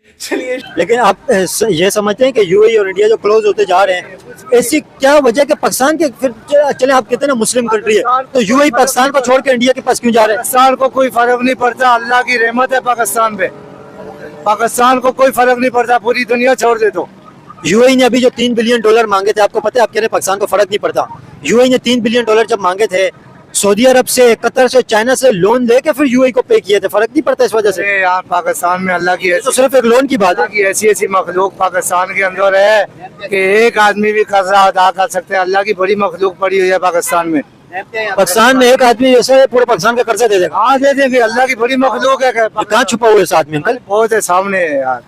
चलिए, लेकिन आप ये समझते हैं कि यूएई और इंडिया जो क्लोज होते जा रहे हैं, ऐसी क्या वजह कि पाकिस्तान के फिर चले आप कहते हैं ना मुस्लिम कंट्री है, तो यूएई पाकिस्तान को छोड़ के इंडिया के पास क्यों जा रहे हैं? पाकिस्तान को कोई फर्क नहीं पड़ता, अल्लाह की रहमत है पाकिस्तान पे। पाकिस्तान को कोई फर्क नहीं पड़ता, पूरी दुनिया छोड़ दे दो। यूएई ने अभी जो $3 बिलियन मांगे थे, आपको पता है, आप कह रहे हैं पाकिस्तान को फर्क नहीं पड़ता। यूएई ने $3 बिलियन जब मांगे थे, सऊदी अरब से, कतर से, चाइना से लोन लेके फिर यूएई को पे किए थे, फर्क नहीं पड़ता इस वजह से? अरे यार, पाकिस्तान में अल्लाह की तो सिर्फ एक लोन की बात है कि ऐसी ऐसी मखलूक पाकिस्तान के अंदर है कि एक आदमी भी कर्जा अदा कर सकते हैं। अल्लाह की बड़ी मखलूक पड़ी हुई है पाकिस्तान में। पाकिस्तान में एक आदमी जैसे पूरे पाकिस्तान का कर्जा दे देगा। हाँ, दे देंगे, अल्लाह की बड़ी मखलूक है। कहाँ छुपा हुआ है इस आदमी अंकल? बहुत है सामने यार,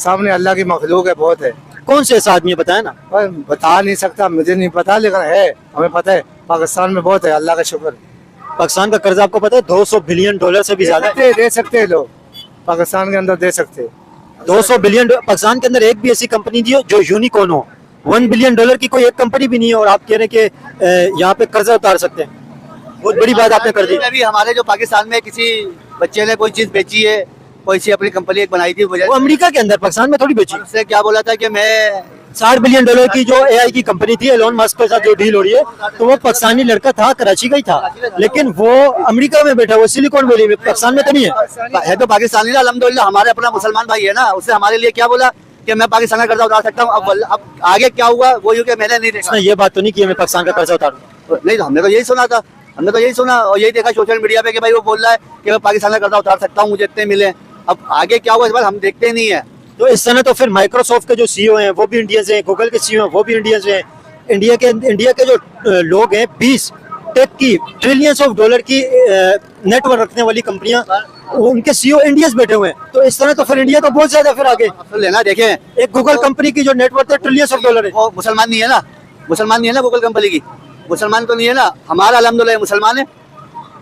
सामने अल्लाह की मखलूक है, बहुत है। कौन से ऐसा आदमी है, बताया ना? पर बता नहीं सकता, मुझे नहीं पता, लेकिन है, हमें पता है पाकिस्तान में बहुत है, अल्लाह का शुक्र। पाकिस्तान का कर्जा आपको पता है $200 बिलियन से भी ज्यादा है। दे सकते हैं लोग, पाकिस्तान के अंदर दे सकते हैं। 200 बिलियन पाकिस्तान के अंदर एक भी ऐसी कंपनी दी हो जो यूनिकॉर्न हो। $1 बिलियन की कोई एक कंपनी भी नहीं है और आप कह रहे हैं कि यहाँ पे कर्जा उतार सकते हैं। बहुत बड़ी बात आपने कर दी। अभी हमारे जो पाकिस्तान में किसी बच्चे ने कोई चीज बेची है, कोई सी अपनी कंपनी एक बनाई थी, वो अमेरिका के अंदर, पाकिस्तान में थोड़ी बेची। उससे क्या बोला था कि मैं $60 बिलियन की जो एआई की कंपनी थी, एलोन मस्क के साथ जो डील हो रही है, तो वो पाकिस्तानी लड़का था, कराची का ही था, लेकिन वो अमेरिका में बैठा हुआ, सिलिकॉन वैली में, पाकिस्तान में तो नहीं है तो पाकिस्तानी ना, अल्हम्दुलिल्लाह हमारे अपना मुसलमान भाई है ना, उससे हमारे लिए क्या बोला कि मैं पाकिस्तान का कर्जा उतार सकता हूँ। अब आगे क्या हुआ वो यूँ कि मैंने नहीं देखा। ये बात तो नहीं की मैं पाकिस्तान का कर्जा उतारूँ, नहीं, तो हमने तो यही सुना था, हमने तो यही सुना और यही देखा सोशल मीडिया पे कि भाई वो बोल रहा है कि मैं पाकिस्तान का कर्जा उतार सकता हूँ, मुझे इतने मिले। अब आगे क्या हुआ इस बार हम देखते ही नहीं है। तो इस तरह तो फिर माइक्रोसॉफ्ट के जो सीईओ हैं वो भी इंडियंस हैं, गूगल के सीईओ हैं वो भी इंडियंस हैं, इंडिया के जो लोग हैं 20 टेक की ट्रिलियंस ऑफ डॉलर की नेटवर्क रखने वाली कंपनियां, उनके सीईओ इंडियंस बैठे हुए हैं। तो इस तरह तो फिर इंडिया तो बहुत ज्यादा फिर आगे लेना। देखें, एक गूगल कंपनी की जो नेटवर्क है ट्रिलियंस ऑफ डॉलर है, वो मुसलमान नहीं है ना, मुसलमान नहीं है ना गूगल कंपनी की, मुसलमान तो नहीं है ना। हमारा अल्हम्दुलिल्लाह मुसलमान है,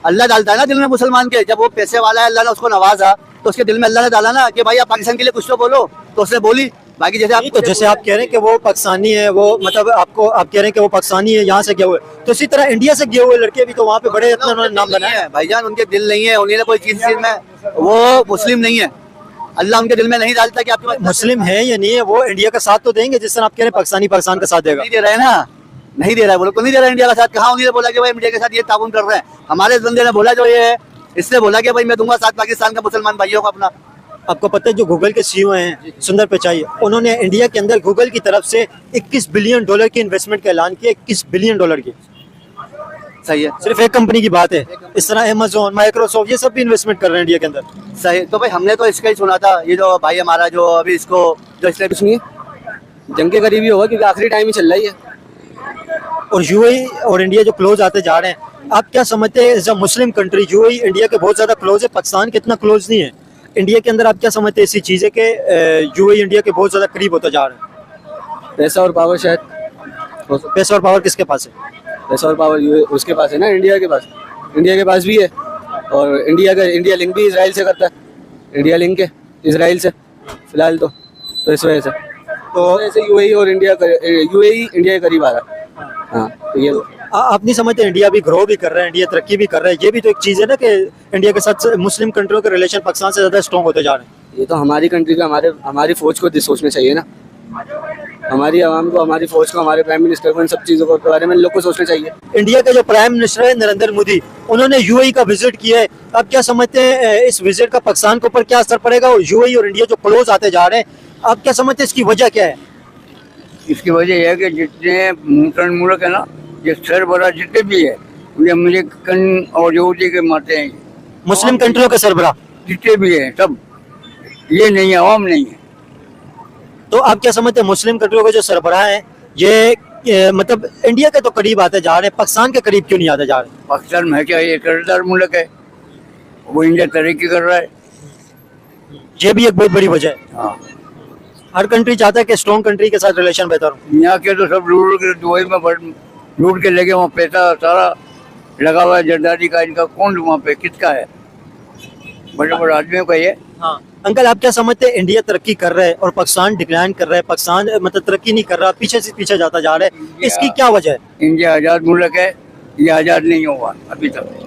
अल्लाह डालता है ना दिल में मुसलमान के। जब वो पैसे वाला है, अल्लाह ने उसको नवाजा, तो उसके दिल में अल्लाह ने डाला ना कि भाई आप पाकिस्तान के लिए कुछ तो बोलो, तो उसने बोली। बाकी जैसे आप कह रहे हैं कि वो पाकिस्तानी है, वो मतलब आप कह रहे हैं कि वो पाकिस्तानी है, यहाँ से गए हुए, तो इसी तरह इंडिया से गए हुए लड़के भी तो वहाँ पे बड़े इतना उन्होंने नाम बनाया है। भाईजान उनके दिल नहीं है, उन्हें कोई चीज में, वो मुस्लिम नहीं है, अल्लाह उनके दिल में नहीं डालता कि आपके पास मुस्लिम है या नहीं है, वो इंडिया का साथ तो देंगे, जिस तरह आप कह रहे हैं पाकिस्तानी पाकिस्तान का साथ देगा। नहीं दे रहे हैं ना, नहीं दे रहा है, बोलो तो नहीं दे रहा है इंडिया का साथ। कहाँ उन्होंने बोला कि भाई इंडिया के साथ ये ताउन कर रहे हैं? हमारे बंदे ने बोला जो ये है, इसने बोला कि भाई मैं दूंगा साथ पाकिस्तान का मुसलमान भाइयों को अपना। आपको पता है जो गूगल के सीईओ हैं सुंदर पिचाई, उन्होंने इंडिया के अंदर गूगल की तरफ से $21 बिलियन की इन्वेस्टमेंट का ऐलान किया, $21 बिलियन की। सही है, सिर्फ एक कंपनी की बात है, इस तरह अमेज़न, माइक्रोसॉफ्ट ये सब भी इन्वेस्टमेंट कर रहे हैं इंडिया के अंदर। सही। तो भाई हमने तो इसका ही सुना था, ये जो भाई हमारा जो अभी इसको जो इसने कुछ नहीं, जंग के करीब ही होगा क्योंकि आखिरी टाइम ही चल रही है। और यूएई और इंडिया जो क्लोज आते जा रहे हैं, आप क्या समझते हैं, जब मुस्लिम कंट्री यूएई इंडिया के बहुत ज्यादा क्लोज है, पाकिस्तान के इतना क्लोज नहीं है इंडिया के अंदर, आप क्या समझते हैं ऐसी चीज है कि यूएई इंडिया के बहुत ज्यादा करीब होता जा रहा है? पैसा और पावर शायद। पैसा और पावर किसके पास है? पैसा और पावर उसके पास है ना, इंडिया के पास। इंडिया के पास भी है, और इंडिया लिंक भी इसराइल से करता है, इंडिया लिंक है इसराइल से फिलहाल तो इस वजह से यूएई और यूएई इंडिया के करीब आ रहा है। हाँ, तो ये आप नहीं समझते इंडिया भी ग्रो भी कर रहा है, इंडिया तरक्की भी कर रहा है, ये भी तो एक चीज है ना कि इंडिया के साथ मुस्लिम कंट्रियों के रिलेशन पाकिस्तान से ज्यादा स्ट्रॉन्ग होते जा रहे हैं। ये तो हमारी कंट्री का, हमारी फौज को सोचना चाहिए ना, हमारी आवाम को, हमारी फौज को, हमारे प्राइम मिनिस्टर को, इन सब चीजों के बारे में लोग को सोचना चाहिए। इंडिया के जो प्राइम मिनिस्टर है नरेंद्र मोदी, उन्होंने यूएई का विजिट किया है, आप क्या समझते हैं इस विजिट का पाकिस्तान के ऊपर क्या असर पड़ेगा? और यूएई और इंडिया जो क्लोज आते जा रहे हैं, आप क्या समझते हैं इसकी वजह क्या है? इसकी वजह यह है कि जितने मुसलमान मुल्क है ना, ये सरबराह जितने भी है, मुझे कन और यहूदी के मारते हैं, मुस्लिम कंट्रियों के सरबराह जितने भी है सब, ये नहीं है, आवाम नहीं है। तो आप क्या समझते हैं मुस्लिम कंट्रियों के जो सरबराह हैं ये मतलब इंडिया के तो करीब आते जा रहे हैं, पाकिस्तान के करीब क्यों नहीं आते जा रहे? पाकिस्तान में क्या ये कर्जदार मुल्क है, वो इंडिया तरक्की कर रहा है, ये भी एक बहुत बड़ी वजह है। हाँ, हर कंट्री चाहता है कि स्ट्रॉन्ग कंट्री के साथ रिलेशन बेहतर हो। यहाँ के तो सब लूट के दुबई में लूट के लेके, वहाँ पैसा सारा लगा हुआ है जरदारी का, इनका कौन वहाँ पे किसका है? बड़े बड़े आदमियों का ये। हाँ अंकल, आप क्या समझते हैं इंडिया तरक्की कर रहा है और पाकिस्तान डिक्लाइन कर रहा है, पाकिस्तान मतलब तरक्की नहीं कर रहा, पीछे से पीछे जाता जा रहा है, इसकी क्या वजह है? इंडिया आजाद मुल्क है, ये आजाद नहीं हुआ अभी तक।